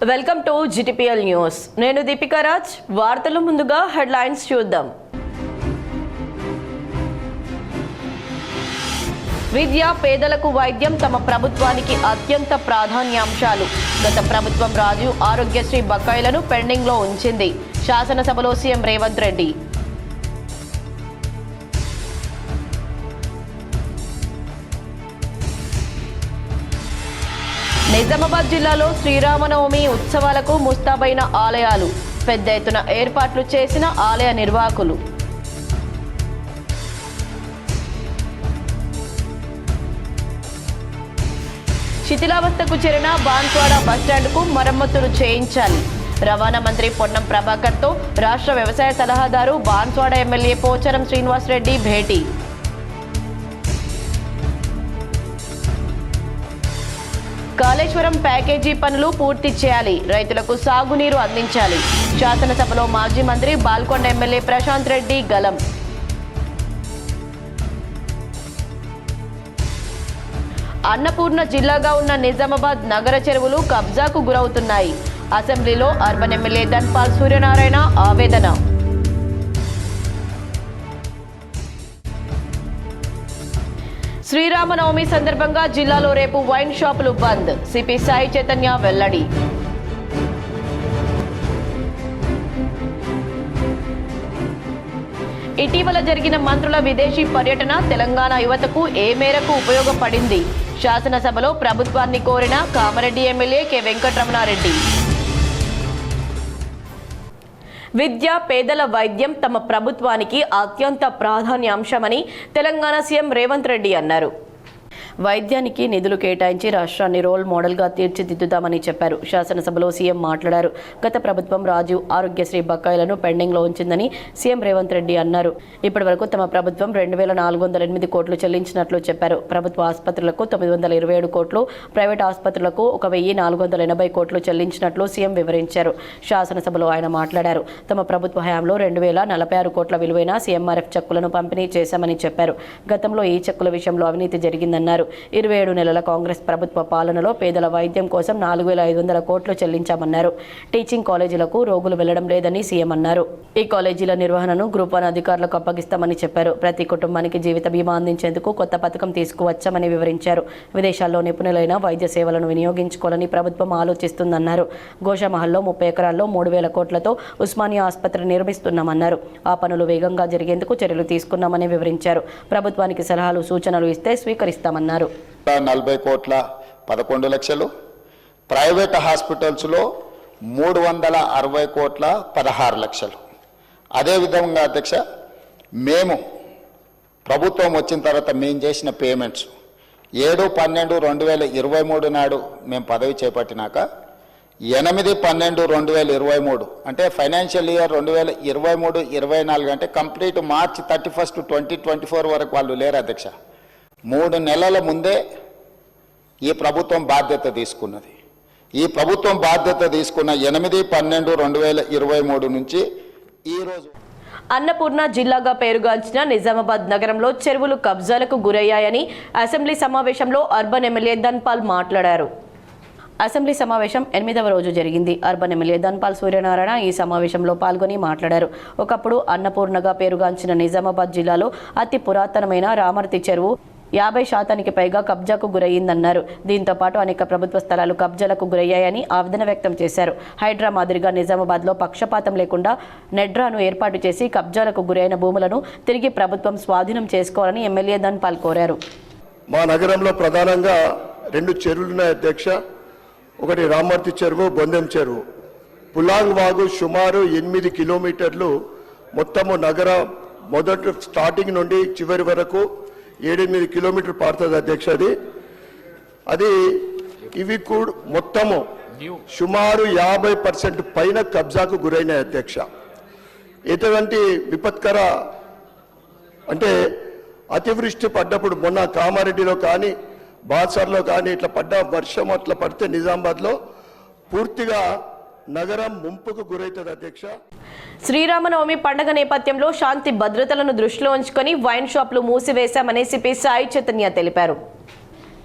Welcome to GTPL news. నేను దీపికా రాజ్. వార్తల ముందుగా హెడ్లైన్స్ చూద్దాం. విద్య, పేదలకు వైద్యం తమ ప్రభుత్వానికి అత్యంత ప్రాధాన్యాంశాలు. గత ప్రభుత్వం రాజీవ్ ఆరోగ్యశ్రీ బకాయిలను పెండింగ్లో ఉంచింది. శాసనసభలో సీఎం రేవంత్ రెడ్డి. నిజామాబాద్ జిల్లాలో శ్రీరామనవమి ఉత్సవాలకు ముస్తాబైన ఆలయాలు. పెద్ద ఎత్తున ఏర్పాట్లు చేసిన ఆలయ నిర్వాహకులు. శిథిలావస్థకు చేరిన బాన్స్వాడ బస్టాండ్కు మరమ్మతులు చేయించాలి. రవాణా మంత్రి పొన్నం ప్రభాకర్తో రాష్ట్ర వ్యవసాయ సలహాదారు బాన్స్వాడ ఎమ్మెల్యే పోచారం శ్రీనివాసరెడ్డి భేటీ. కాళేశ్వరం ప్యాకేజీ పనులు పూర్తి చేయాలి. రైతులకు సాగునీరు అందించాలి. శాసనసభలో మాజీ మంత్రి బాల్కొండ ఎమ్మెల్యే ప్రశాంత్ రెడ్డి గలం. అన్నపూర్ణ జిల్లాగా ఉన్న నిజామాబాద్ నగర చెరువులు కబ్జాకు గురవుతున్నాయి. అసెంబ్లీలో అర్బన్ ఎమ్మెల్యే ధన్పాల్ సూర్యనారాయణ ఆవేదన. శ్రీరామనవమి సందర్భంగా జిల్లాలో రేపు వైన్ షాపులు బంద్. సిపి సాయి చైతన్య వెల్లడి. ఇటీవల జరిగిన మంత్రుల విదేశీ పర్యటన తెలంగాణ యువతకు ఏ మేరకు ఉపయోగపడింది? శాసనసభలో ప్రభుత్వాన్ని కోరిన కామారెడ్డి ఎమ్మెల్యే కె వెంకటరమణారెడ్డి. విద్య, పేదల వైద్యం తమ ప్రభుత్వానికి అత్యంత ప్రాధాన్యాంశమని తెలంగాణ సీఎం రేవంత్ రెడ్డి అన్నారు. వైద్యానికి నిధులు కేటాయించి రాష్ట్రాన్ని రోల్ మోడల్గా తీర్చిదిద్దుతామని చెప్పారు. శాసనసభలో సీఎం మాట్లాడారు. గత ప్రభుత్వం రాజీవ్ ఆరోగ్యశ్రీ బకాయిలను పెండింగ్లో ఉంచిందని సీఎం రేవంత్ రెడ్డి అన్నారు. ఇప్పటి వరకు తమ ప్రభుత్వం 2408 కోట్లు చెల్లించినట్లు చెప్పారు. ప్రభుత్వ ఆసుపత్రులకు 927 కోట్లు, ప్రైవేట్ ఆసుపత్రులకు 1480 కోట్లు చెల్లించినట్లు సీఎం వివరించారు. శాసనసభలో ఆయన మాట్లాడారు. తమ ప్రభుత్వ హయాంలో 2046 కోట్ల విలువైన సీఎంఆర్ఎఫ్ చెక్కులను పంపిణీ చేశామని చెప్పారు. గతంలో ఈ చెక్కుల విషయంలో అవినీతి జరిగిందన్నారు. 27 నెలల కాంగ్రెస్ ప్రభుత్వ పాలనలో పేదల వైద్యం కోసం 4500 కోట్లు చెల్లించామన్నారు. టీచింగ్ కాలేజీలకు రోగులు వెళ్లడం లేదని సీఎం అన్నారు. ఈ కాలేజీల నిర్వహణను గ్రూప్ 1 అధికారులకు అప్పగిస్తామని చెప్పారు. ప్రతి కుటుంబానికి జీవిత బీమా అందించేందుకు కొత్త పథకం తీసుకువచ్చామని వివరించారు. విదేశాల్లో నిపుణులైన వైద్య సేవలను వినియోగించుకోవాలని ప్రభుత్వం ఆలోచిస్తుందన్నారు. గోషామహల్లో 30 ఎకరాల్లో 3000 కోట్లతో ఉస్మానియా ఆసుపత్రి నిర్మిస్తున్నామన్నారు. ఆ పనులు వేగంగా జరిగేందుకు చర్యలు తీసుకున్నామని వివరించారు. ప్రభుత్వానికి సలహాలు, సూచనలు ఇస్తే స్వీకరిస్తామన్నారు. 40 కోట్ల 11 లక్షలు, ప్రైవేట్ హాస్పిటల్స్లో 360 కోట్ల 16 లక్షలు. అదేవిధంగా అధ్యక్ష, మేము ప్రభుత్వం వచ్చిన తర్వాత మేము చేసిన పేమెంట్స్ 7/12/2023 నాడు మేము పదవి చేపట్టినాక 8/12/2023 అంటే ఫైనాన్షియల్ ఇయర్ 2023-24 అంటే కంప్లీట్ మార్చ్ 31, 2024 వరకు వాళ్ళు లేరు అధ్యక్ష. 3 నెలల ముందే ఈ ప్రభుత్వం బాధ్యత తీసుకున్నది. ఈ ప్రభుత్వం బాధ్యత తీసుకున్న 8/12/2023 నుంచి ఈరోజు అన్నపూర్ణ జిల్లాగా పేరుగాంచిన నిజామాబాద్ నగరంలో చెరువులు కబ్జాలకు గురయ్యాయని అసెంబ్లీ సమావేశంలో అర్బన్ ఎమ్మెల్యే ధన్పాల్ మాట్లాడారు. అసెంబ్లీ సమావేశం 8వ రోజు జరిగింది. అర్బన్ ఎమ్మెల్యే ధన్పాల్ సూర్యనారాయణ ఈ సమావేశంలో పాల్గొని మాట్లాడారు. ఒకప్పుడు అన్నపూర్ణగా పేరుగాంచిన నిజామాబాద్ జిల్లాలో అతి పురాతనమైన రామర్తి చెరువు 50% పైగా కబ్జాకు గురయ్యిందన్నారు. దీంతో పాటు అనేక ప్రభుత్వ స్థలాలు కబ్జాలకు గురయ్యాయని ఆవేదన వ్యక్తం చేశారు. హైడ్రా మాదిరిగా నిజామాబాద్లో పక్షపాతం లేకుండా నెడ్రాను ఏర్పాటు చేసి కబ్జాలకు గురైన భూములను తిరిగి ప్రభుత్వం స్వాధీనం చేసుకోవాలని ఎమ్మెల్యే ధన్పాల్ కోరారు. మా నగరంలో ప్రధానంగా 2 చెరువులున్నాయి అధ్యక్ష. ఒకటి రామర్తి చెరువు, బొందెం చెరువు. పులాంగ్ వాగు సుమారు 8 కిలోమీటర్లు మొత్తము నగర మొదటి స్టార్టింగ్ నుండి చివరి వరకు 7-8 కిలోమీటర్లు పారుతుంది అధ్యక్ష. అది ఇవి కూడా మొత్తము సుమారు 50% పైన కబ్జాకు గురైనాయి అధ్యక్ష. ఎటువంటి విపత్కర అంటే అతివృష్టి పడ్డప్పుడు మొన్న కామారెడ్డిలో కానీ బాద్సార్లో కానీ ఇట్లా పడ్డ వర్షం అట్లా పడితే నిజామాబాద్లో పూర్తిగా నగరం ముంపుకు గురైతుంది అధ్యక్ష. శ్రీరామనవమి పండుగ నేపథ్యంలో శాంతి భద్రతలను దృష్టిలో ఉంచుకొని వైన్ షాపులు మూసివేశామని సిపి సాయి చైతన్య తెలిపారు.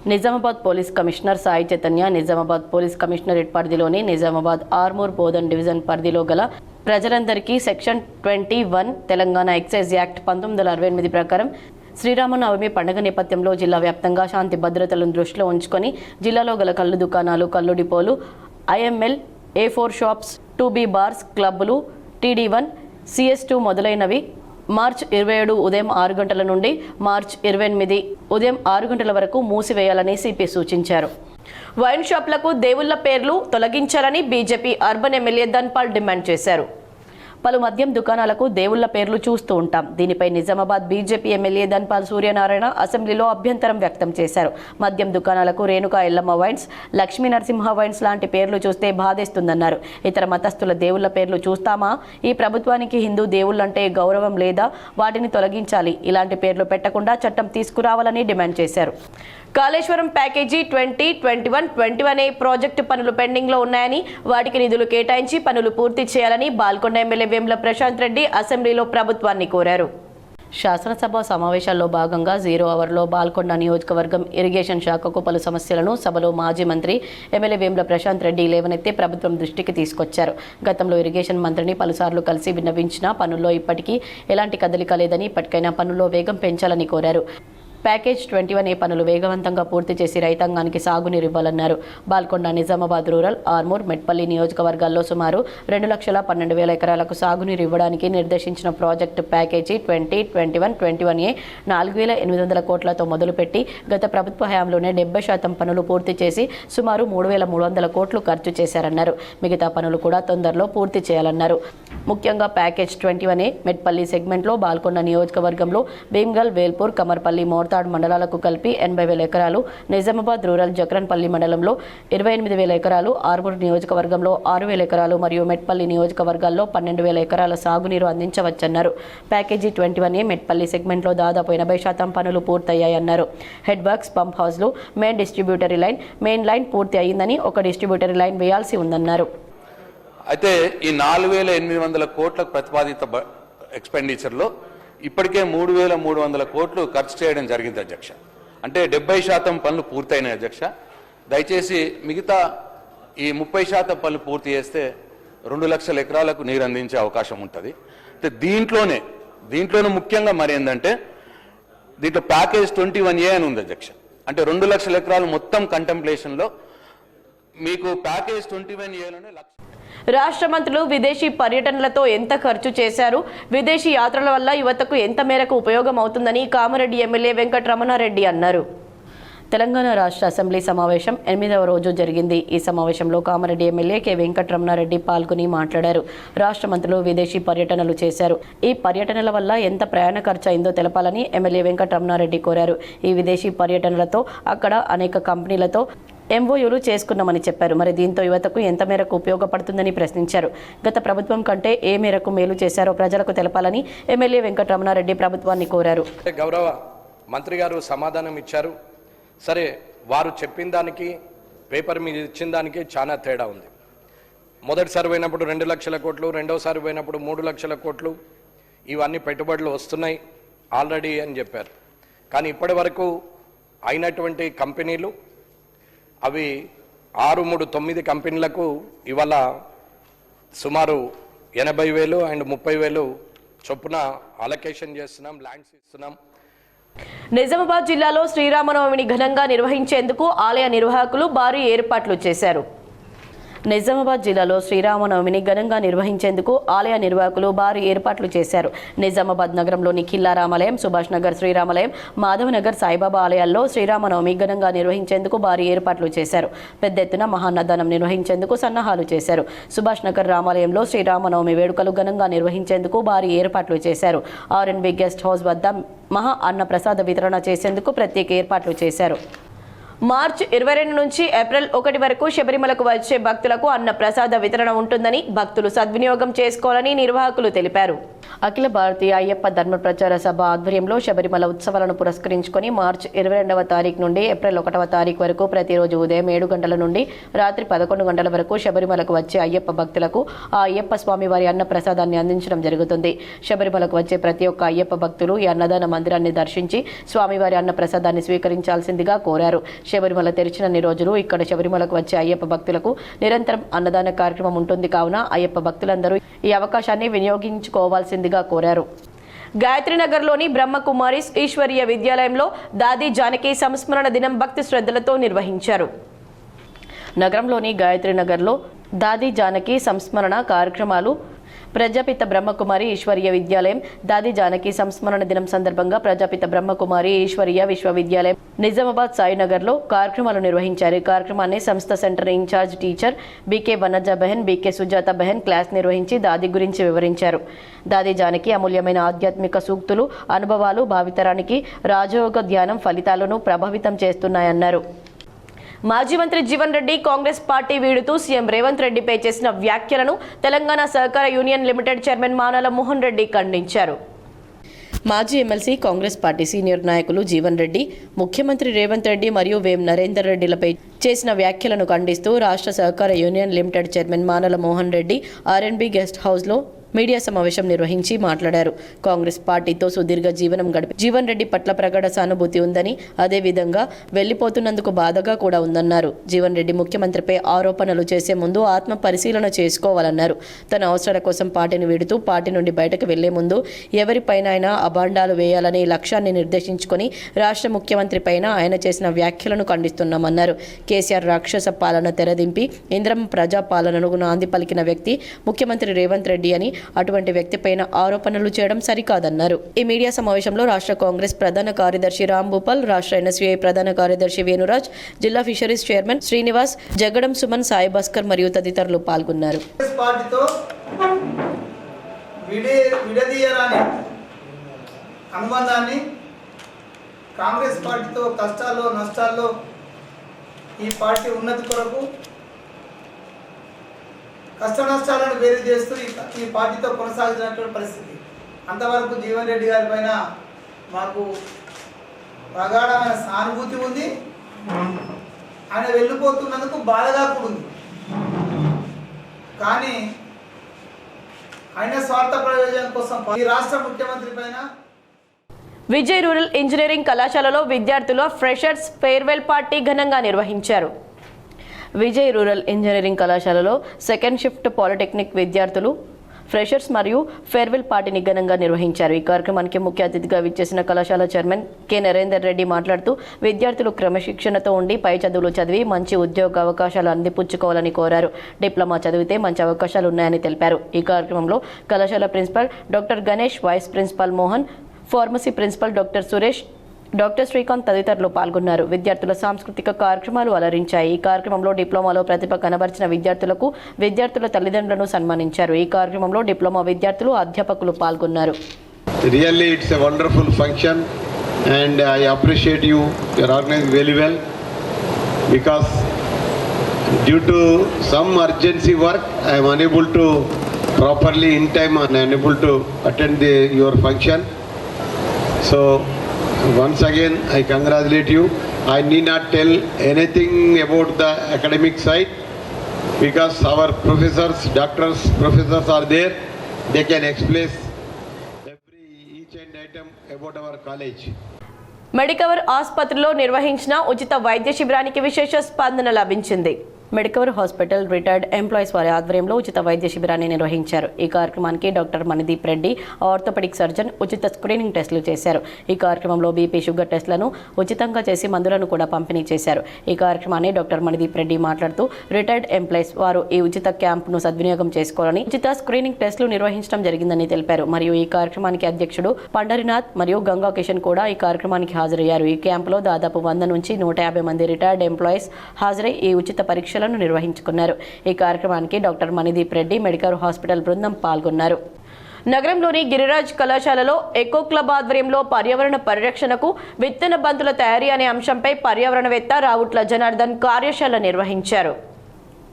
Nizamabad police commissioner Sai Chaitanya Nizamabad police commissionerate పరిధిలోని నిజామాబాద్ ఆర్మూర్ బోధన్ డివిజన్ పరిధిలో గల ప్రజలందరికీ సెక్షన్ 21 తెలంగాణ ఎక్సైజ్ యాక్ట్ 1968 ప్రకారం శ్రీరామనవమి పండుగ నేపథ్యంలో జిల్లా వ్యాప్తంగా శాంతి భద్రతలను దృష్టిలో ఉంచుకొని జిల్లాలో గల కళ్ళు దుకాణాలు, కళ్ళు డిపోలు, IML, A4 shops, 2B bars, క్లబ్బులు, TD1, CS2 మొదలైనవి మార్చి 27 ఉదయం 6 గంటల నుండి మార్చి 28 ఉదయం 6 గంటల వరకు మూసివేయాలని సిపి సూచించారు. వైన్ షాప్లకు దేవుళ్ల పేర్లు తొలగించాలని BJP urban MLA Dhanpal demand చేశారు. పలు మద్యం దుకాణాలకు దేవుళ్ల పేర్లు చూస్తూ ఉంటాం. దీనిపై నిజామాబాద్ బీజేపీ ఎమ్మెల్యే ధన్పాల్ సూర్యనారాయణ అసెంబ్లీలో అభ్యంతరం వ్యక్తం చేశారు. మద్యం దుకాణాలకు రేణుకా ఎల్లమ్మ వైన్స్, లక్ష్మీ నరసింహ వైన్స్ లాంటి పేర్లు చూస్తే బాధేస్తుందన్నారు. ఇతర మతస్థుల దేవుళ్ల పేర్లు చూస్తామా? ఈ ప్రభుత్వానికి హిందూ దేవుళ్లంటే గౌరవం లేదా? వాటిని తొలగించాలి. ఇలాంటి పేర్లు పెట్టకుండా చట్టం తీసుకురావాలని డిమాండ్ చేశారు. కాళేశ్వరం ప్యాకేజీ 2021-21A ప్రాజెక్టు పనులు పెండింగ్లో ఉన్నాయని, వాటికి నిధులు కేటాయించి పనులు పూర్తి చేయాలని బాల్కొండ ఎమ్మెల్యే వేముల ప్రశాంత్ రెడ్డి అసెంబ్లీలో ప్రభుత్వాన్ని కోరారు. శాసనసభ సమావేశాల్లో భాగంగా 0 అవర్లో బాల్కొండ నియోజకవర్గం ఇరిగేషన్ శాఖకు పలు సమస్యలను సభలో మాజీ మంత్రి ఎమ్మెల్యే వేముల ప్రశాంత్ రెడ్డి లేవనెత్తి ప్రభుత్వం దృష్టికి తీసుకొచ్చారు. గతంలో ఇరిగేషన్ మంత్రిని పలుసార్లు కలిసి విన్నవించినా పనుల్లో ఇప్పటికీ ఎలాంటి కదలిక లేదని, ఇప్పటికైనా పనుల్లో వేగం పెంచాలని కోరారు. ప్యాకేజ్ 21A పనులు వేగవంతంగా పూర్తి చేసి రైతాంగానికి సాగునీరు ఇవ్వాలన్నారు. బాల్కొండ, నిజామాబాద్ రూరల్, ఆర్మూర్, మెట్పల్లి నియోజకవర్గాల్లో సుమారు 2,12,000 ఎకరాలకు సాగునీరు ఇవ్వడానికి నిర్దేశించిన ప్రాజెక్టు ప్యాకేజీ 2021-21A 4,800 కోట్లతో మొదలుపెట్టి గత ప్రభుత్వ హయాంలోనే 70% పనులు పూర్తి చేసి సుమారు 3,300 కోట్లు ఖర్చు చేశారన్నారు. మిగతా పనులు కూడా తొందరలో పూర్తి చేయాలన్నారు. ముఖ్యంగా ప్యాకేజ్ 21A మెట్పల్లి సెగ్మెంట్లో బాల్కొండ నియోజకవర్గంలో భీమ్గల్, వేల్పూర్, కమర్పల్లి, మోర్తాడ్ మండలాలకు కలిపి 80,000 ఎకరాలు, నిజామాబాద్ రూరల్ జక్రన్పల్లి మండలంలో 28,000 ఎకరాలు, ఆర్మూర్ నియోజకవర్గంలో 6,000 ఎకరాలు మరియు మెట్పల్లి నియోజకవర్గాల్లో 12,000 ఎకరాల సాగునీరు అందించవచ్చన్నారు. ప్యాకేజీ 21A మెట్పల్లి సెగ్మెంట్లో దాదాపు 80% పనులు పూర్తయ్యాయన్నారు. హెడ్ వర్క్స్, పంప్ హౌస్లు, main distributary line, main line పూర్తి అయ్యిందని, ఒక డిస్ట్రిబ్యూటరీ లైన్ వేయాల్సి ఉందన్నారు. అయితే ఈ 4,800 కోట్ల ప్రతిపాదిత ఎక్స్పెండిచర్లో ఇప్పటికే 3,300 కోట్లు ఖర్చు చేయడం జరిగింది అధ్యక్ష. అంటే 70% పనులు పూర్తయినాయి అధ్యక్ష. దయచేసి మిగతా ఈ 30% పనులు పూర్తి చేస్తే 2 లక్షల ఎకరాలకు నీరు అందించే అవకాశం ఉంటుంది. అయితే దీంట్లోనే ముఖ్యంగా మరి ఏంటంటే దీంట్లో ప్యాకేజ్ 21A అని ఉంది అధ్యక్ష. అంటే 2 లక్షల ఎకరాలు మొత్తం కంటెంప్లేషన్లో మీకు ప్యాకేజ్ 21Aలోనే రాష్ట్ర మంత్రులు విదేశీ పర్యటనలతో ఎంత ఖర్చు చేశారు, విదేశీ యాత్రల వల్ల యువతకు ఎంత మేరకు ఉపయోగం అవుతుందని కామారెడ్డి ఎమ్మెల్యే వెంకటరమణారెడ్డి అన్నారు. తెలంగాణ రాష్ట్ర అసెంబ్లీ సమావేశం 8వ రోజు జరిగింది. ఈ సమావేశంలో కామారెడ్డి ఎమ్మెల్యే కె వెంకటరమణారెడ్డి పాల్గొని మాట్లాడారు. రాష్ట్ర మంత్రులు విదేశీ పర్యటనలు చేశారు. ఈ పర్యటనల వల్ల ఎంత ప్రయాణ ఖర్చు అయిందో తెలపాలని ఎమ్మెల్యే వెంకటరమణారెడ్డి కోరారు. ఈ విదేశీ పర్యటనలతో అక్కడ అనేక కంపెనీలతో MOUలు చేసుకున్నామని చెప్పారు. మరి దీంతో యువతకు ఎంత మేరకు ఉపయోగపడుతుందని ప్రశ్నించారు. గత ప్రభుత్వం కంటే ఏ మేరకు మేలు చేశారో ప్రజలకు తెలపాలని ఎమ్మెల్యే వెంకటరమణారెడ్డి ప్రభుత్వాన్ని కోరారు. గౌరవ మంత్రి గారు సమాధానం ఇచ్చారు. సరే, వారు చెప్పిన దానికి పేపర్ మీద ఇచ్చిన దానికి చాలా తేడా ఉంది. మొదటిసారి పోయినప్పుడు 2 లక్షల కోట్లు, రెండోసారి పోయినప్పుడు 3 లక్షల కోట్లు, ఇవన్నీ పెట్టుబడులు వస్తున్నాయి ఆల్రెడీ అని చెప్పారు. కానీ ఇప్పటి వరకు అయినటువంటి కంపెనీలు అవి 639 కంపెనీలకు ఇవాళ సుమారు 80,000 అండ్ 30,000 చొప్పున అలొకేషన్ చేస్తున్నాం, ల్యాండ్స్ ఇస్తున్నాం. నిజామాబాద్ జిల్లాలో శ్రీరామనవమిని ఘనంగా నిర్వహించేందుకు ఆలయ నిర్వాహకులు భారీ ఏర్పాట్లు చేశారు. నిజామాబాద్ జిల్లాలో శ్రీరామనవమిని ఘనంగా నిర్వహించేందుకు ఆలయ నిర్వాహకులు భారీ ఏర్పాట్లు చేశారు. నిజామాబాద్ నగరంలోని ఖిల్లా రామాలయం, సుభాష్ నగర్ శ్రీరామాలయం, మాధవనగర్ సాయిబాబా ఆలయాల్లో శ్రీరామనవమి ఘనంగా నిర్వహించేందుకు భారీ ఏర్పాట్లు చేశారు. పెద్ద ఎత్తున మహాన్నదానం నిర్వహించేందుకు సన్నాహాలు చేశారు. సుభాష్ నగర్ రామాలయంలో శ్రీరామనవమి వేడుకలు ఘనంగా నిర్వహించేందుకు భారీ ఏర్పాట్లు చేశారు. R&B గెస్ట్ హౌస్ వద్ద మహా అన్న ప్రసాద వితరణ చేసేందుకు ప్రత్యేక ఏర్పాట్లు చేశారు. మార్చి 22 నుంచి ఏప్రిల్ 1 వరకు శబరిమలకు వచ్చే భక్తులకు అన్న ప్రసాద వితరణ ఉంటుందని, భక్తులు సద్వినియోగం చేసుకోవాలని నిర్వాహకులు తెలిపారు. అఖిల భారతీయ అయ్యప్ప ధర్మ ప్రచార సభ ఆధ్వర్యంలో శబరిమల ఉత్సవాలను పురస్కరించుకొని మార్చి 22వ తారీఖు నుండి ఏప్రిల్ 1వ తారీఖు వరకు ప్రతిరోజు ఉదయం 7 గంటల నుండి రాత్రి 11 గంటల వరకు శబరిమలకు వచ్చే అయ్యప్ప భక్తులకు ఆ అయ్యప్ప స్వామి వారి అన్న ప్రసాదాన్ని అందించడం జరుగుతుంది. శబరిమలకు వచ్చే ప్రతి ఒక్క అయ్యప్ప భక్తులు ఈ అన్నదాన మందిరాన్ని దర్శించి స్వామివారి అన్న ప్రసాదాన్ని స్వీకరించాల్సిందిగా కోరారు. శబరిమల తెరిచినన్ని రోజులు ఇక్కడ శబరిమలకు వచ్చే అయ్యప్ప భక్తులకు నిరంతరం అన్నదాన కార్యక్రమం ఉంటుంది కావున అయ్యప్ప భక్తులందరూ ఈ అవకాశాన్ని వినియోగించుకోవాల్సిందిగా కోరారు. గాయత్రీనగర్లోని బ్రహ్మకుమారిస్ ఈశ్వరీయ విద్యాలయంలో దాది జానకి సంస్మరణ దినం భక్తి శ్రద్ధలతో నిర్వహించారు. నగరంలోని గాయత్రీనగర్లో దాది జానకి సంస్మరణ కార్యక్రమాలు ప్రజాపిత బ్రహ్మకుమారి ఈశ్వరీయ విద్యాలయం దాది జానకి సంస్మరణ దినం సందర్భంగా ప్రజాపిత బ్రహ్మకుమారి ఈశ్వరీయ విశ్వవిద్యాలయం నిజామాబాద్ సాయినగర్లో కార్యక్రమాలు నిర్వహించారు. ఈ కార్యక్రమాన్ని సంస్థ centre incharge teacher BK Vanaja Behan, BK Sujatha Behan class నిర్వహించి దాది గురించి వివరించారు. దాది జానకి అమూల్యమైన ఆధ్యాత్మిక సూక్తులు, అనుభవాలు భావితరానికి రాజయోగ ధ్యానం ఫలితాలను ప్రభావితం చేస్తున్నాయన్నారు. మాజీ మంత్రి జీవన్ రెడ్డి కాంగ్రెస్ పార్టీ వీడుతూ సీఎం రేవంత్ రెడ్డిపై చేసిన వ్యాఖ్యలను తెలంగాణ సహకార union limited chairman Manala Mohan Reddy ఖండించారు. మాజీ ఎమ్మెల్సీ కాంగ్రెస్ పార్టీ సీనియర్ నాయకులు జీవన్ రెడ్డి ముఖ్యమంత్రి రేవంత్ రెడ్డి మరియు వేం నరేందర్ రెడ్డిలపై చేసిన వ్యాఖ్యలను ఖండిస్తూ రాష్ట్ర సహకార union limited chairman Manala Mohan Reddy R&B guest హౌస్లో మీడియా సమావేశం నిర్వహించి మాట్లాడారు. కాంగ్రెస్ పార్టీతో సుదీర్ఘ జీవనం గడిపి జీవన్ రెడ్డి పట్ల ప్రగాఢ సానుభూతి ఉందని, అదేవిధంగా వెళ్లిపోతున్నందుకు బాధగా కూడా ఉందన్నారు. జీవన్ రెడ్డి ముఖ్యమంత్రిపై ఆరోపణలు చేసే ముందు ఆత్మ పరిశీలన చేసుకోవాలన్నారు. తన అవసరాల కోసం పార్టీని వీడుతూ పార్టీ నుండి బయటకు వెళ్లే ముందు ఎవరిపైనైనా అభాండాలు వేయాలనే లక్ష్యాన్ని నిర్దేశించుకొని రాష్ట్ర ముఖ్యమంత్రి పైన ఆయన చేసిన వ్యాఖ్యలను ఖండిస్తున్నామన్నారు. కేసీఆర్ రాక్షస పాలన తెరదింపి ఇంద్రమ్మ ప్రజా పాలనను నాంది పలికిన వ్యక్తి ముఖ్యమంత్రి రేవంత్ రెడ్డి అని, అటువంటి వ్యక్తిపైన ఆరోపణలు చేయడం సరికాదన్నారు. ఈ మీడియా సమావేశంలో రాష్ట్ర కాంగ్రెస్ ప్రధాన కార్యదర్శి రామ్ భూపాల్, రాష్ట్ర ఎన్ఎస్యుఐ ప్రధాన కార్యదర్శి వేణురాజ్, జిల్లా ఫిషరీస్ చైర్మన్ శ్రీనివాస్, జగడం సుమన్, సాయి భాస్కర్ మరియు తదితరులు పాల్గొన్నారు. అనుబంధాన్ని కాంగ్రెస్ పార్టీతో కష్టాల్లో నష్టాల్లో ఈ పార్టీ ఉన్నతి కొరకు కష్ట నష్టాలను వేరు చేస్తూ ఈ పార్టీతో కొనసాగుతున్నటువంటి పరిస్థితి. అంతవరకు జీవన్ రెడ్డి గారి పైన మాకు ప్రగాఢమైన సానుభూతి ఉంది. ఆయన వెళ్ళిపోతున్నందుకు బాధగా కూడా ఉంది. కానీ ఆయన స్వార్థ ప్రయోజనం కోసం ఈ రాష్ట్ర ముఖ్యమంత్రి పైన విజయ్ రూరల్ ఇంజనీరింగ్ కళాశాలలో విద్యార్థుల ఫ్రెషర్స్ ఫేర్వెల్ పార్టీ ఘనంగా నిర్వహించారు. విజయ్ రూరల్ ఇంజనీరింగ్ కళాశాలలో సెకండ్ షిఫ్ట్ పాలిటెక్నిక్ విద్యార్థులు ఫ్రెషర్స్ మరియు ఫేర్వెల్ పార్టీని ఘనంగా నిర్వహించారు. ఈ కార్యక్రమానికి ముఖ్య అతిథిగా విచ్చేసిన కళాశాల చైర్మన్ కె నరేందర్ రెడ్డి మాట్లాడుతూ విద్యార్థులు క్రమశిక్షణతో ఉండి పై చదువులు చదివి మంచి ఉద్యోగ అవకాశాలు అందిపుచ్చుకోవాలని కోరారు. డిప్లొమా చదివితే మంచి అవకాశాలు ఉన్నాయని తెలిపారు. ఈ కార్యక్రమంలో కళాశాల principal doctor Ganesh, vice principal Mohan, pharmacy principal doctor Suresh, doctor Srikanth తదితరులు పాల్గొన్నారు. విద్యార్థుల సాంస్కృతిక కార్యక్రమాలు అలరించాయి. ఈ కార్యక్రమంలో డిప్లొమాలో ప్రతిభ కనబరిచిన విద్యార్థులకు విద్యార్థుల తల్లిదండ్రులను సన్మానించారు. ఈ కార్యక్రమంలో డిప్లొమా విద్యార్థులు, అధ్యాపకులు పాల్గొన్నారు. Really, it's a wonderful function, and I appreciate you. You're organizing very well, because due to some urgency work, I am unable to properly in time and unable to attend your function. So once again, I congratulate you. I need not tell anything about the academic side, because our professors, doctors, professors are there. They can explain each and item about our college. Medicover ఆసుపత్రిలో నిర్వహించిన ఉచిత వైద్య శిబిరానికి విశేష స్పందన లభించింది. Medicover hospital retired employees వారి ఆధ్వర్యంలో ఉచిత వైద్య శిబిరాన్ని నిర్వహించారు. ఈ కార్యక్రమానికి doctor Manideep Reddy, orthopaedic surgeon ఉచిత స్క్రీనింగ్ టెస్టులు చేశారు. ఈ కార్యక్రమంలో బీపీ, షుగర్ టెస్టులను ఉచితంగా చేసి మందులను కూడా పంపిణీ చేశారు. ఈ కార్యక్రమాన్ని డాక్టర్ మణిదీప్ రెడ్డి మాట్లాడుతూ రిటైర్డ్ ఎంప్లాయీస్ వారు ఈ ఉచిత క్యాంపును సద్వినియోగం చేసుకోవాలని, ఉచిత స్క్రీనింగ్ టెస్టులు నిర్వహించడం జరిగిందని తెలిపారు. మరియు ఈ కార్యక్రమానికి అధ్యక్షుడు పండరినాథ్ మరియు గంగా కిషన్ కూడా ఈ కార్యక్రమానికి హాజరయ్యారు. ఈ క్యాంపులో దాదాపు 100 నుంచి 150 మంది రిటైర్డ్ ఎంప్లాయీస్ హాజరై ఈ ఉచిత పరీక్ష నిర్వహించుకున్నారు. ఈ కార్యక్రమానికి doctor Manideep Reddy, Medicover hospital బృందం పాల్గొన్నారు. నగరంలోని గిరిరాజ్ కళాశాలలో ఎకో క్లబ్ ఆధ్వర్యంలో పర్యావరణ పరిరక్షణకు విత్తన బంతుల తయారీ అనే అంశంపై పర్యావరణవేత్త రావుట్ల జనార్దన్ కార్యశాల నిర్వహించారు.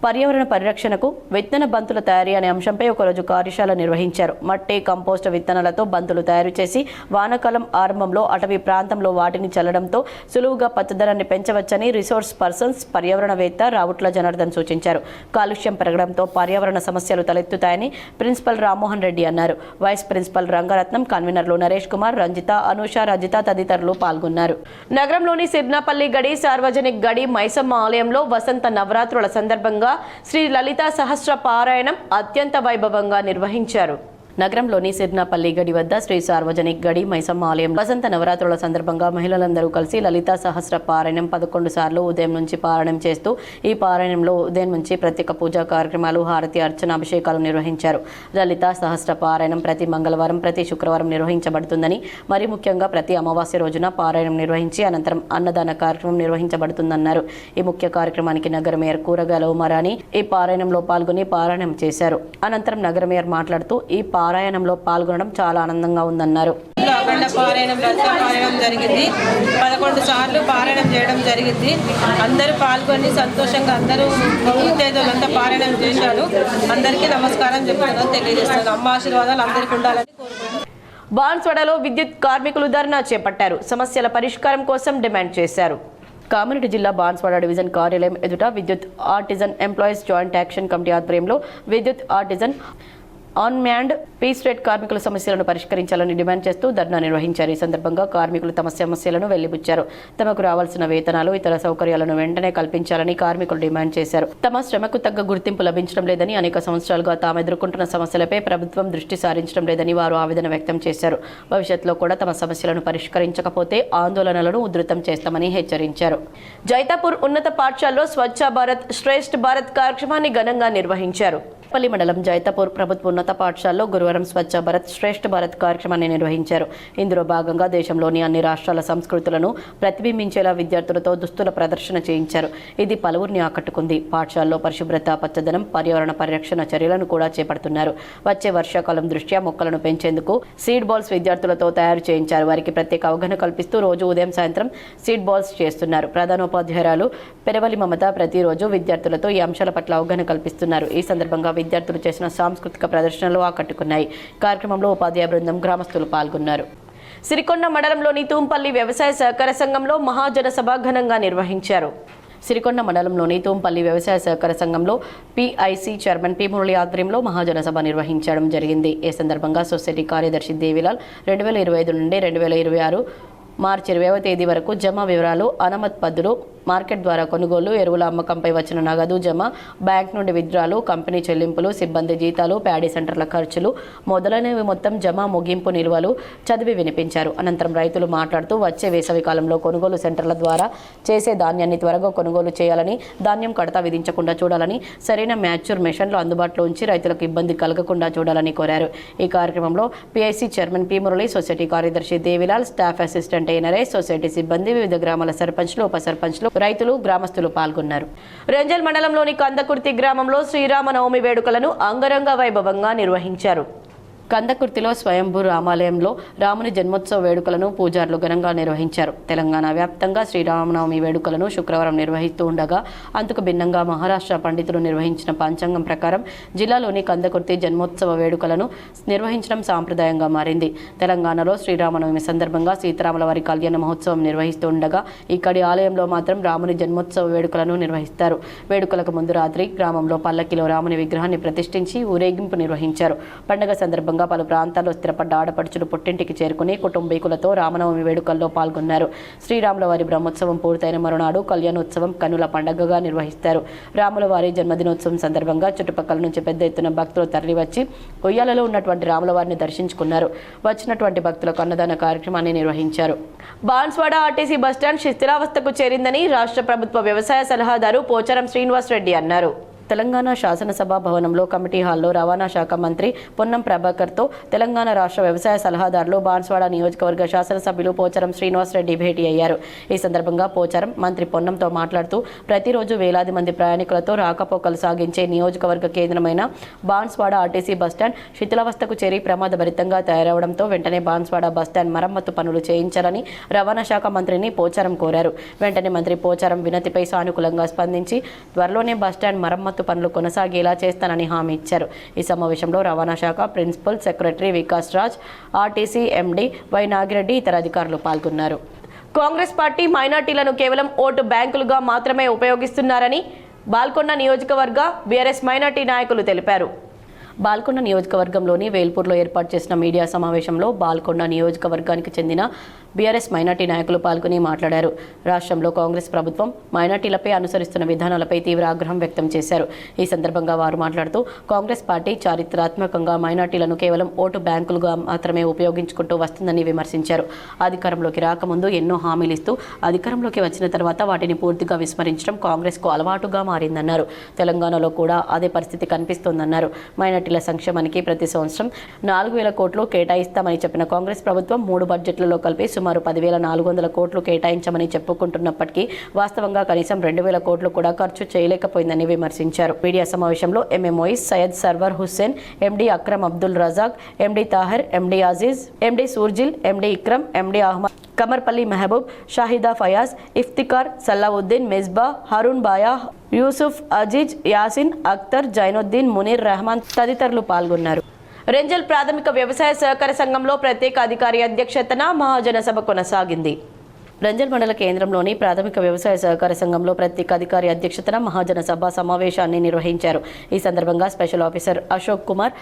పర్యావరణ పరిరక్షణకు విత్తన బంతుల తయారీ అనే అంశంపై ఒకరోజు కార్యశాల నిర్వహించారు. మట్టి, కంపోస్ట్ విత్తనాలతో బంతులు తయారు చేసి వానాకాలం ఆరంభంలో అటవీ ప్రాంతంలో వాటిని చల్లడంతో సులువుగా పచ్చదనాన్ని పెంచవచ్చని రిసోర్స్ పర్సన్స్ పర్యావరణవేత్త రావుట్ల జనార్దన్ సూచించారు. కాలుష్యం పెరగడంతో పర్యావరణ సమస్యలు తలెత్తుతాయని ప్రిన్సిపల్ రామ్మోహన్ రెడ్డి అన్నారు. వైస్ ప్రిన్సిపల్ రంగరత్నం, కన్వీనర్లు నరేష్ కుమార్, రంజిత, అనూష, రజిత తదితరులు పాల్గొన్నారు. నగరంలోని సిర్నాపల్లి గడి సార్వజనిక గడి మైసమ్మ ఆలయంలో వసంత నవరాత్రుల సందర్భంగా శ్రీ లలితా సహస్ర పారాయణం అత్యంత వైభవంగా నిర్వహించారు. నగరంలోని సిర్నాపల్లి గడి వద్ద శ్రీ సార్వజనిక గడి మైసమ్మ ఆలయం వసంత నవరాత్రుల సందర్భంగా మహిళలందరూ కలిసి లలితా సహస్ర పారాయణం 11 సార్లు ఉదయం నుంచి పారాయణం చేస్తూ ఈ పారాయణంలో ఉదయం నుంచి ప్రత్యేక పూజా కార్యక్రమాలు, హారతి, అర్చన, అభిషేకాలు నిర్వహించారు. లలితా సహస్ర పారాయణం ప్రతి మంగళవారం, ప్రతి శుక్రవారం నిర్వహించబడుతుందని, మరి ముఖ్యంగా ప్రతి అమావాస్య రోజున పారాయణం నిర్వహించి అనంతరం అన్నదాన కార్యక్రమం నిర్వహించబడుతుందన్నారు. ఈ ముఖ్య కార్యక్రమానికి నగర మేయర్ కూరగాయల ఉమారాణి ఈ పారాయణంలో పాల్గొని పారాయణం చేశారు. అనంతరం నగర మేయర్ మాట్లాడుతూ ఈ పారాయణంలో పాల్గొనడం చాలా ఆనందంగా ఉందన్నారు. అఖండ పారాయణం, రథ పారాయణం జరిగింది. 11 సార్లు పారాయణం చేయడం జరిగింది. అందరూ పాల్గొని సంతోషంగా అందరూ ముత్తైదులంతా పారాయణం చేశారు. అందరికీ నమస్కారం చెప్తున్నాను, తెలియజేస్తున్నాను. అమ్మ ఆశీర్వాదాలు అందరికీ ఉండాలని కోరుకుంటున్నాను. బాన్స్వాడలో విద్యుత్ కార్మికులు ధర్నా చేపట్టారు. సమస్యల పరిష్కారం కోసం డిమాండ్ చేశారు. కామారెడ్డి జిల్లా బాన్స్వాడ డివిజన్ కార్యాలయం ఎదుట విద్యుత్ artisan employees joint action committee ఆధ్వర్యంలో విద్యుత్ ఆర్టిజన్ అన్మ్యాన్డ్ పీస్ రేట్ కార్మికుల సమస్యలను పరిష్కరించాలని డిమాండ్ చేస్తూ ధర్నా నిర్వహించారు. ఈ సందర్భంగా కార్మికులు తమ సమస్యలను వెలిబుచ్చారు. తమకు రావాల్సిన వేతనాలు, ఇతర సౌకర్యాలను వెంటనే కల్పించాలని కార్మికులు డిమాండ్ చేశారు. తమ శ్రమకు తగ్గ గుర్తింపు లభించడం లేదని, అనేక సంవత్సరాలుగా తాము ఎదుర్కొంటున్న సమస్యలపై ప్రభుత్వం దృష్టి సారించడం లేదని వారు ఆవేదన వ్యక్తం చేశారు. భవిష్యత్తులో కూడా తమ సమస్యలను పరిష్కరించకపోతే ఆందోళనలను ఉధృతం చేస్తామని హెచ్చరించారు. జైతాపూర్ ఉన్నత పాఠశాలలో స్వచ్ఛ భారత్ శ్రేష్ఠ భారత్ కార్యక్రమాన్ని ఘనంగా నిర్వహించారు. పల్లి మండలం జైతాపూర్ ప్రభుత్వ ఉన్నత పాఠశాలలో గురువారం స్వచ్ఛ భారత్ శ్రేష్ఠ భారత్ కార్యక్రమాన్ని నిర్వహించారు. ఇందులో భాగంగా దేశంలోని అన్ని రాష్ట్రాల సంస్కృతులను ప్రతిబింబించేలా విద్యార్థులతో దుస్తుల ప్రదర్శన చేయించారు. ఇది పలువురిని ఆకట్టుకుంది. పాఠశాలలో పరిశుభ్రత, పచ్చదనం, పర్యావరణ పరిరక్షణ చర్యలను కూడా చేపడుతున్నారు. వచ్చే వర్షాకాలం దృష్ట్యా మొక్కలను పెంచేందుకు సీడ్ బాల్స్ విద్యార్థులతో తయారు చేయించారు. వారికి ప్రత్యేక అవగాహన కల్పిస్తూ రోజు ఉదయం, సాయంత్రం సీడ్ బాల్స్ చేస్తున్నారు. ప్రధానోపాధ్యాయురాలు పెరవలి మమత ప్రతిరోజు విద్యార్థులతో ఈ అంశాల పట్ల అవగాహన కల్పిస్తున్నారు. ఈ సందర్భంగా విద్యార్థులు చేసిన సాంస్కృతిక ప్రదర్శనలు ఆకట్టుకున్నాయి. కార్యక్రమంలో ఉపాధ్యాయ బృందం, గ్రామస్తులు పాల్గొన్నారు. సిరికొండ మండలంలోని తూంపల్లి వ్యవసాయ సహకార సంఘంలో మహాజన సభ ఘనంగా నిర్వహించారు. సిరికొండ మండలంలోని తూంపల్లి వ్యవసాయ సహకార సంఘంలో PIC చైర్మన్ పి మురళి ఆధ్వర్యంలో మహాజన సభ నిర్వహించడం జరిగింది. ఈ సందర్భంగా సొసైటీ కార్యదర్శి దేవిలాల్ 2025 నుండి 2026 మార్చి 20వ తేదీ వరకు జమ వివరాలు, అనమత్ పద్దులు, మార్కెట్ ద్వారా కొనుగోలు, ఎరువుల అమ్మకంపై వచ్చిన నగదు జమ, బ్యాంక్ నుండి విత్డ్రాలు, కంపెనీ చెల్లింపులు, సిబ్బంది జీతాలు, ప్యాడీ సెంటర్ల ఖర్చులు మొదలైనవి మొత్తం జమ, ముగింపు నిల్వలు చదివి వినిపించారు. అనంతరం రైతులు మాట్లాడుతూ వచ్చే వేసవి కాలంలో కొనుగోలు సెంటర్ల ద్వారా చేసే ధాన్యాన్ని త్వరగా కొనుగోలు చేయాలని, ధాన్యం కడత విధించకుండా చూడాలని, సరైన మ్యాచ్యూర్ మెషన్లు అందుబాటులో ఉంచి రైతులకు ఇబ్బంది కలగకుండా చూడాలని కోరారు. ఈ కార్యక్రమంలో PIC chairman P Murali, society కార్యదర్శి Devilal, staff assistant Naresh, society సిబ్బంది, వివిధ గ్రామాల సర్పంచ్లు, ఉప సర్పంచ్లు, రైతులు, గ్రామస్తులు పాల్గొన్నారు. రెంజల్ మండలంలోని కందకుర్తి గ్రామంలో శ్రీరామనవమి వేడుకలను అంగరంగ వైభవంగా నిర్వహించారు. కందకుర్తిలో స్వయంభూ రామాలయంలో రాముని జన్మోత్సవ వేడుకలను పూజారులు ఘనంగా నిర్వహించారు. తెలంగాణ వ్యాప్తంగా శ్రీరామనవమి వేడుకలను శుక్రవారం నిర్వహిస్తూ ఉండగా అందుకు భిన్నంగా మహారాష్ట్ర పండితులు నిర్వహించిన పంచాంగం ప్రకారం జిల్లాలోని కందకుర్తి జన్మోత్సవ వేడుకలను నిర్వహించడం సాంప్రదాయంగా మారింది. తెలంగాణలో శ్రీరామనవమి సందర్భంగా సీతారాముల వారి కళ్యాణ మహోత్సవం నిర్వహిస్తూ ఉండగా ఇక్కడి ఆలయంలో మాత్రం రాముని జన్మోత్సవ వేడుకలను నిర్వహిస్తారు. వేడుకలకు ముందు రాత్రి గ్రామంలో పల్లకిలో రాముని విగ్రహాన్ని ప్రతిష్ఠించి ఊరేగింపు నిర్వహించారు. పండుగ సందర్భంగా పలు ప్రాంతాల్లో స్థిరపడ్డ ఆడపడుచులు పుట్టింటికి చేరుకుని కుటుంబీకులతో రామనవమి వేడుకల్లో పాల్గొన్నారు. శ్రీరాముల వారి బ్రహ్మోత్సవం పూర్తయిన మరునాడు కళ్యాణోత్సవం కనుల పండుగగా నిర్వహిస్తారు. రాముల వారి జన్మదినోత్సవం సందర్భంగా చుట్టుపక్కల నుంచి పెద్ద ఎత్తున భక్తులు తరలివచ్చి ఉయ్యాలలో ఉన్నటువంటి రాముల వారిని దర్శించుకున్నారు. వచ్చినటువంటి భక్తులకు అన్నదాన కార్యక్రమాన్ని నిర్వహించారు. బాన్స్వాడ ఆర్టీసీ బస్టాండ్ శిథిలావస్థకు చేరిందని రాష్ట్ర ప్రభుత్వ వ్యవసాయ సలహాదారు పోచారం శ్రీనివాస్ రెడ్డి అన్నారు. తెలంగాణ శాసనసభ భవనంలో కమిటీ హాల్లో రవాణా శాఖ మంత్రి పొన్నం ప్రభాకర్తో తెలంగాణ రాష్ట్ర వ్యవసాయ సలహాదారులు బాన్స్వాడ నియోజకవర్గ శాసనసభ్యులు పోచారం శ్రీనివాస్ రెడ్డి భేటీ అయ్యారు. ఈ సందర్భంగా పోచారం మంత్రి పొన్నంతో మాట్లాడుతూ ప్రతిరోజు వేలాది మంది ప్రయాణికులతో రాకపోకలు సాగించే నియోజకవర్గ కేంద్రమైన బాన్స్వాడ ఆర్టీసీ బస్టాండ్ శిథిలావస్థకు చేరి ప్రమాదభరితంగా తయారవడంతో వెంటనే బాన్స్వాడ బస్టాండ్ మరమ్మతు పనులు చేయించాలని రవాణా శాఖ మంత్రిని పోచారం కోరారు. వెంటనే మంత్రి పోచారం వినతిపై సానుకూలంగా స్పందించి త్వరలోనే బస్టాండ్ మరమ్మతు మరమ్మత్తు పనులు కొనసాగేలా చేస్తానని హామీ ఇచ్చారు. ఈ సమావేశంలో రవాణా శాఖ principal secretary Vikas Raj, RTC MD Y Nagireddy ఇతర అధికారులు పాల్గొన్నారు. కాంగ్రెస్ పార్టీ మైనార్టీలను కేవలం ఓటు బ్యాంకులుగా మాత్రమే ఉపయోగిస్తున్నారని బాల్కొండ నియోజకవర్గ బీఆర్ఎస్ మైనార్టీ నాయకులు తెలిపారు. బాల్కొండ నియోజకవర్గంలోని వేల్పూర్లో ఏర్పాటు చేసిన మీడియా సమావేశంలో బాల్కొండ నియోజకవర్గానికి చెందిన బీఆర్ఎస్ మైనార్టీ నాయకులు పాల్గొని మాట్లాడారు. రాష్ట్రంలో కాంగ్రెస్ ప్రభుత్వం మైనార్టీలపై అనుసరిస్తున్న విధానాలపై తీవ్ర ఆగ్రహం వ్యక్తం చేశారు. ఈ సందర్భంగా వారు మాట్లాడుతూ కాంగ్రెస్ పార్టీ చారిత్రాత్మకంగా మైనార్టీలను కేవలం ఓటు బ్యాంకులుగా మాత్రమే ఉపయోగించుకుంటూ వస్తుందని విమర్శించారు. అధికారంలోకి రాకముందు ఎన్నో హామీలు ఇస్తూ అధికారంలోకి వచ్చిన తర్వాత వాటిని పూర్తిగా విస్మరించడం కాంగ్రెస్కు అలవాటుగా మారిందన్నారు. తెలంగాణలో కూడా అదే పరిస్థితి కనిపిస్తోందన్నారు. మైనార్టీల సంక్షేమానికి ప్రతి సంవత్సరం 4,000 కోట్లు కేటాయిస్తామని చెప్పిన కాంగ్రెస్ ప్రభుత్వం 3 బడ్జెట్లలో కలిపి సుమారు 10,400 కోట్లు కేటాయించమని చెప్పుకుంటున్నప్పటికీ వాస్తవంగా కనీసం 2,000 కోట్లు కూడా ఖర్చు చేయలేకపోయిందని విమర్శించారు. మీడియా సమావేశంలో MMOE Syed Sarwar Hussain, MD Akram Abdul Razak, MD Tahir, MD Aziz, MD Surjil, MD Ikram, MD Ahmed, Kamarpalli Mehboob, Shahida Fayaz, Iftikhar, Salauddin, Misba, Haroon Baya, Yusuf, Aziz, Yasin, Akhtar, Zainuddin, Munir Rehman తదితరులు పాల్గొన్నారు. రెంజల్ ప్రాథమిక వ్యవసాయ సహకార సంఘంలో ప్రత్యేక అధికారి అధ్యక్షతన మహాజన సభ కొనసాగింది. రంజల్ మండల కేంద్రంలోని ప్రాథమిక వ్యవసాయ సహకార సంఘంలో ప్రత్యేక అధికారి అధ్యక్షతన మహాజన సభ సమావేశాన్ని నిర్వహించారు. ఈ సందర్భంగా స్పెషల్ ఆఫీసర్ అశోక్ కుమార్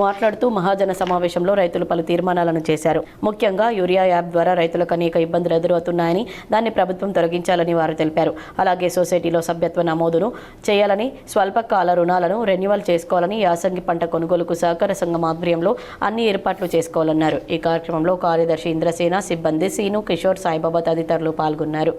మాట్లాడుతూ మహాజన సమావేశంలో రైతులు పలు తీర్మానాలను చేశారు. ముఖ్యంగా యూరియా యాప్ ద్వారా రైతులకు అనేక ఇబ్బందులు ఎదురవుతున్నాయని, దాన్ని ప్రభుత్వం తొలగించాలని వారు తెలిపారు. అలాగే సొసైటీలో సభ్యత్వ నమోదును చేయాలని, స్వల్పకాల రుణాలను రెన్యువల్ చేసుకోవాలని, యాసంగి పంట కొనుగోలుకు సహకార సంఘం ఆధ్వర్యంలో అన్ని ఏర్పాట్లు చేసుకోవాలన్నారు. ఈ కార్యక్రమంలో కార్యదర్శి ఇంద్రసేన, సిబ్బంది సీను, కిషోర్, సాయిబాబా తదితరులు పాల్గొన్నారు.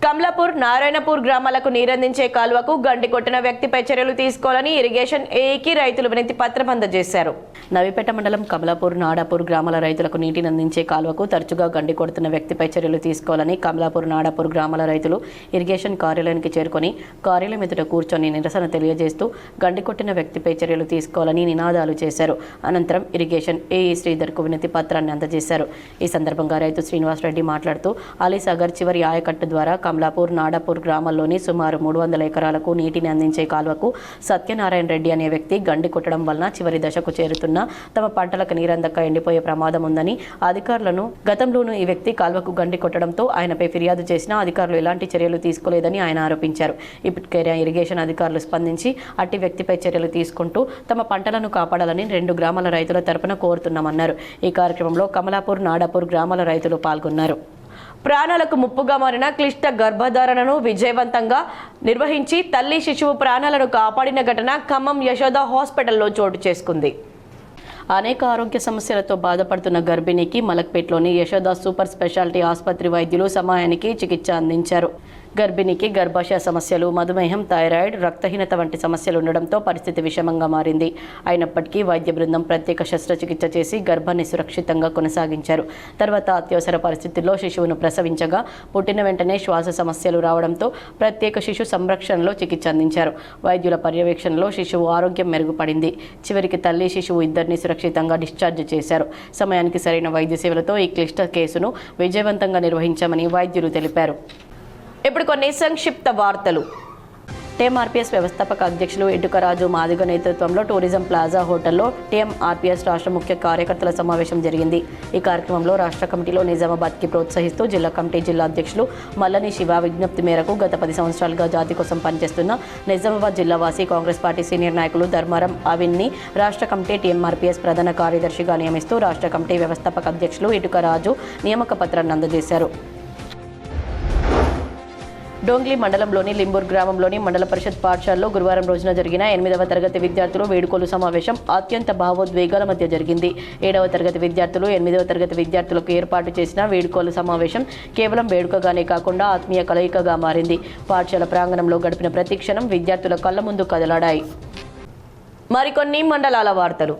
కమలాపూర్, నారాయణపూర్ గ్రామాలకు నీరందించే కాలువకు గండి కొట్టిన వ్యక్తిపై చర్యలు తీసుకోవాలని ఇరిగేషన్ ఏఈకి రైతులు వినతి పత్రం అందజేశారు. నవీపేట మండలం కమలాపూర్, నాడాపూర్ గ్రామాల రైతులకు నీటిని అందించే కాలువకు తరచుగా గండి కొడుతున్న వ్యక్తిపై చర్యలు తీసుకోవాలని కమలాపూర్, నాడాపూర్ గ్రామాల రైతులు ఇరిగేషన్ కార్యాలయానికి చేరుకొని కార్యాలయం ఎదుట కూర్చొని నిరసన తెలియజేస్తూ గండి కొట్టిన వ్యక్తిపై చర్యలు తీసుకోవాలని నినాదాలు చేశారు. అనంతరం ఇరిగేషన్ ఏఈ శ్రీధర్కు వినతి పత్రాన్ని అందజేశారు. ఈ సందర్భంగా రైతు శ్రీనివాసరెడ్డి మాట్లాడుతూ అలీసాగర్ చివరి ఆయకట్టు ద్వారా కమలాపూర్, నాడాపూర్ గ్రామాల్లోని సుమారు 300 ఎకరాలకు నీటిని అందించే కాలువకు సత్యనారాయణ రెడ్డి అనే వ్యక్తి గండి కొట్టడం వలన చివరి దశకు చేరుతున్న తమ పంటలకు నీరందక ఎండిపోయే ప్రమాదం ఉందని, అధికారులను గతంలోనూ ఈ వ్యక్తి కాలువకు గండి కొట్టడంతో ఆయనపై ఫిర్యాదు చేసినా అధికారులు ఎలాంటి చర్యలు తీసుకోలేదని ఆయన ఆరోపించారు. ఇప్పటికే ఇరిగేషన్ అధికారులు స్పందించి అట్టి వ్యక్తిపై చర్యలు తీసుకుంటూ తమ పంటలను కాపాడాలని 2 గ్రామాల రైతుల తరపున కోరుతున్నామన్నారు. ఈ కార్యక్రమంలో కమలాపూర్, నాడాపూర్ గ్రామాల రైతులు పాల్గొన్నారు. ప్రాణాలకు ముప్పుగా మారిన క్లిష్ట గర్భధారణను విజయవంతంగా నిర్వహించి తల్లి శిశువు ప్రాణాలను కాపాడిన ఘటన ఖమ్మం యశోద హాస్పిటల్లో చోటు చేసుకుంది. అనేక ఆరోగ్య సమస్యలతో బాధపడుతున్న గర్భిణికి మలక్పేట్లోని యశోద సూపర్ స్పెషాలిటీ ఆసుపత్రి వైద్యులు సమయానికి చికిత్స అందించారు. గర్భిణికి గర్భాశయ సమస్యలు, మధుమేహం, థైరాయిడ్, రక్తహీనత వంటి సమస్యలు ఉండడంతో పరిస్థితి విషమంగా మారింది. అయినప్పటికీ వైద్య బృందం ప్రత్యేక శస్త్రచికిత్స చేసి గర్భాన్ని సురక్షితంగా కొనసాగించారు. తర్వాత అత్యవసర పరిస్థితుల్లో శిశువును ప్రసవించగా పుట్టిన వెంటనే శ్వాస సమస్యలు రావడంతో ప్రత్యేక శిశు సంరక్షణలో చికిత్స అందించారు. వైద్యుల పర్యవేక్షణలో శిశువు ఆరోగ్యం మెరుగుపడింది. చివరికి తల్లి, శిశువు ఇద్దరిని సురక్షితంగా డిశ్చార్జ్ చేశారు. సమయానికి సరైన వైద్య సేవలతో ఈ క్లిష్ట కేసును విజయవంతంగా నిర్వహించామని వైద్యులు తెలిపారు. ఇప్పుడు కొన్ని సంక్షిప్త వార్తలు. టీఎంఆర్పీఎస్ వ్యవస్థాపక అధ్యక్షులు ఇటుకరాజు మాదిగ నేతృత్వంలో టూరిజం ప్లాజా హోటల్లో టీఎంఆర్పీఎస్ రాష్ట్ర ముఖ్య కార్యకర్తల సమావేశం జరిగింది. ఈ కార్యక్రమంలో రాష్ట్ర కమిటీలో నిజామాబాద్కి ప్రోత్సహిస్తూ జిల్లా కమిటీ జిల్లా అధ్యక్షులు మల్లని శివ విజ్ఞప్తి మేరకు గత 10 సంవత్సరాలుగా జాతి కోసం పనిచేస్తున్న నిజామాబాద్ జిల్లావాసి కాంగ్రెస్ పార్టీ సీనియర్ నాయకులు ధర్మారం అవిన్ని రాష్ట్ర కమిటీ టీఎంఆర్పీఎస్ ప్రధాన కార్యదర్శిగా నియమిస్తూ రాష్ట్ర కమిటీ వ్యవస్థాపక అధ్యక్షులు ఇటుకరాజు నియామక పత్రాన్ని అందజేశారు. డోంగ్లీ మండలంలోని లింబూర్ గ్రామంలోని మండల పరిషత్ పాఠశాలలో గురువారం రోజున జరిగిన 8వ తరగతి విద్యార్థులు వేడుకోలు సమావేశం అత్యంత భావోద్వేగాల మధ్య జరిగింది. 7వ తరగతి విద్యార్థులు 8వ తరగతి విద్యార్థులకు ఏర్పాటు చేసిన వేడుకోలు సమావేశం కేవలం వేడుకగానే కాకుండా ఆత్మీయ కలయికగా మారింది. పాఠశాల ప్రాంగణంలో గడిపిన ప్రతి క్షణం విద్యార్థుల కళ్ల ముందు కదలాడాయి. మరికొన్ని మండలాల వార్తలు.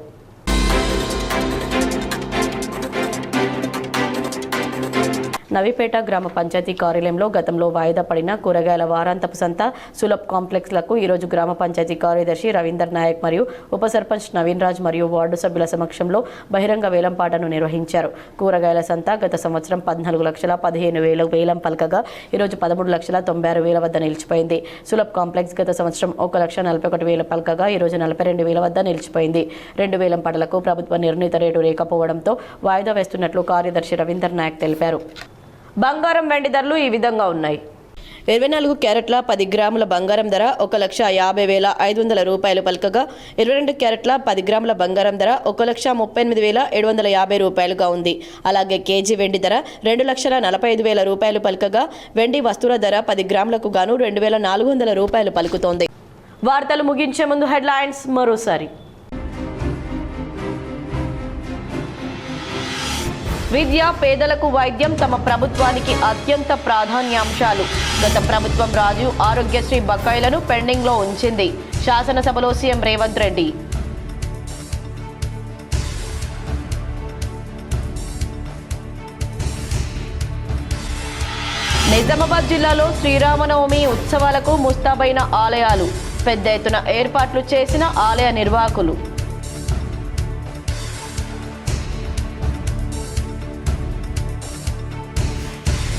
నవిపేట గ్రామ పంచాయతీ కార్యాలయంలో గతంలో వాయిదా పడిన కూరగాయల వారాంతపు సంత సులభ్ కాంప్లెక్స్లకు ఈరోజు గ్రామ పంచాయతీ కార్యదర్శి రవీందర్ నాయక్ మరియు ఉప సర్పంచ్ నవీన్ రాజ్ మరియు వార్డు సభ్యుల సమక్షంలో బహిరంగ వేలంపాటను నిర్వహించారు. కూరగాయల సంత గత సంవత్సరం 14,15,000 వేలం పలకగా ఈరోజు 13,96,000 వద్ద నిలిచిపోయింది. సులభ్ కాంప్లెక్స్ గత సంవత్సరం 1,41,000 పలకగా ఈరోజు 42,000 వద్ద నిలిచిపోయింది. 2 వేలం పాటలకు ప్రభుత్వ నిర్ణీత రేటు లేకపోవడంతో వాయిదా వేస్తున్నట్లు కార్యదర్శి రవీందర్ నాయక్ తెలిపారు. బంగారం వెండి ధరలు ఈ విధంగా ఉన్నాయి. 24 క్యారెట్ల 10 గ్రాముల బంగారం ధర 1,50,500 రూపాయలు పలకగా 22 క్యారెట్ల 10 గ్రాముల బంగారం ధర 1,38,750 రూపాయలుగా ఉంది. అలాగే కేజీ వెండి ధర 2,45,000 రూపాయలు పలకగా వెండి వస్తువుల ధర 10 గ్రాములకు గాను 2,400 రూపాయలు పలుకుతోంది. వార్తలు ముగించే ముందు హెడ్లైన్స్ మరోసారి. విద్య, పేదలకు వైద్యం తమ ప్రభుత్వానికి అత్యంత ప్రాధాన్యాంశాలు. గత ప్రభుత్వం రాజీవ్ ఆరోగ్యశ్రీ బకాయిలను పెండింగ్లో ఉంచింది. శాసనసభలో సీఎం రేవంత్ రెడ్డి. నిజామాబాద్ జిల్లాలో శ్రీరామనవమి ఉత్సవాలకు ముస్తాబైన ఆలయాలు. పెద్ద ఎత్తున ఏర్పాట్లు చేసిన ఆలయ నిర్వాహకులు.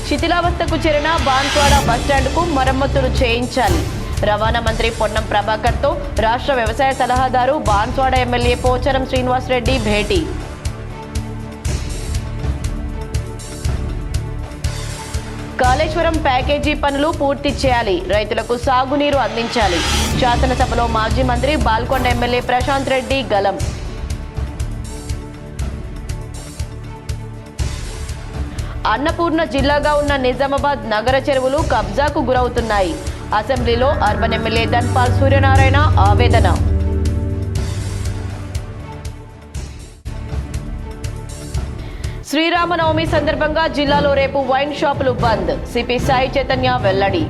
శిథిలావస్థకు చేరిన బాన్స్వాడ బస్టాండ్కు మరమ్మతులు చేయించాలి. రవాణా మంత్రి పొన్నం ప్రభాకర్తో రాష్ట్ర వ్యవసాయ సలహాదారు బాన్స్వాడ ఎమ్మెల్యే పోచారం శ్రీనివాసరెడ్డి భేటీ. కాళేశ్వరం ప్యాకేజీ పనులు పూర్తి చేయాలి. రైతులకు సాగునీరు అందించాలి. శాసనసభలో మాజీ మంత్రి బాల్కొండ ఎమ్మెల్యే ప్రశాంత్ రెడ్డి గలం. అన్నపూర్ణ జిల్లాగా ఉన్న నిజామాబాద్ నగర చెరువులు కబ్జాకు గురవుతున్నాయి. అసెంబ్లీలో అర్బన్ ఎమ్మెల్యే ధన్పాల్ సూర్యనారాయణ ఆవేదన. శ్రీరామనవమి సందర్భంగా జిల్లాలో రేపు వైన్ షాపులు బంద్. సిపి సాయి చైతన్య వెల్లడి.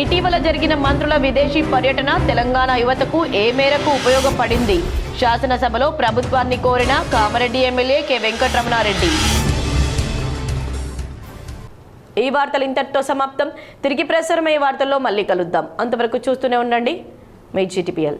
ఇటీవల జరిగిన మంత్రుల విదేశీ పర్యటన తెలంగాణ యువతకు ఏ మేరకు ఉపయోగపడింది? శాసనసభలో ప్రభుత్వాన్ని కోరిన కామారెడ్డి ఎమ్మెల్యే కె వెంకటరమణారెడ్డి. ఈ వార్తలు ఇంతటితో సమాప్తం. తిరిగి ప్రసారమయ్యే వార్తల్లో మళ్ళీ కలుద్దాం. అంతవరకు చూస్తూనే ఉండండి మీ GTPL.